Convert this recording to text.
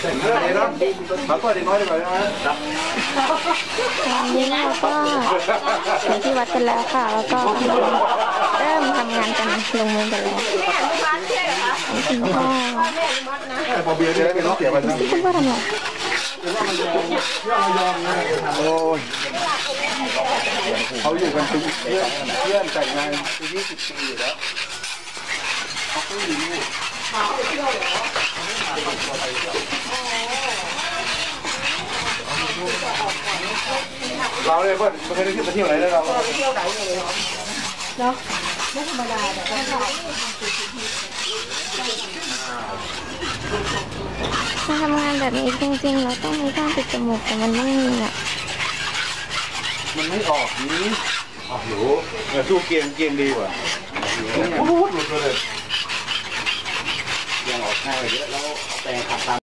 เรื่องนี้เนาะมาเปิดเด็กน้อยดีกว่าใช่ไหมตอนนี้เราก็ถึงที่วัดกันแล้วค่ะแล้วก็เริ่มทำงานกันลงมือกันแล้วคุณพ่อพอเบียร์เนี่ยเป็นน้องเสียไปนะคุณพ่อทำอะไรโอ้ยเขาอยู่กันเป็นเพื่อนแต่งงาน20 ปีอยู่แล้วเขาก็อยู่นี่เราเลยเพื่อนไม่เคยได้เที่ยวไหนเลยเราเที่ยวไหนเลยเนาะไม่ธรรมดาแต่ก็ถ้าทำงานแบบนี้จริงๆเราต้องมีการปิดจมูกแต่มันไม่มีอ่ะมันไม่ออกนี้ออกอยู่สู้เกมดีกว่าโอ้โหหลุดเลยยังออกง่ายเยอะแล้วแต่ขับตาม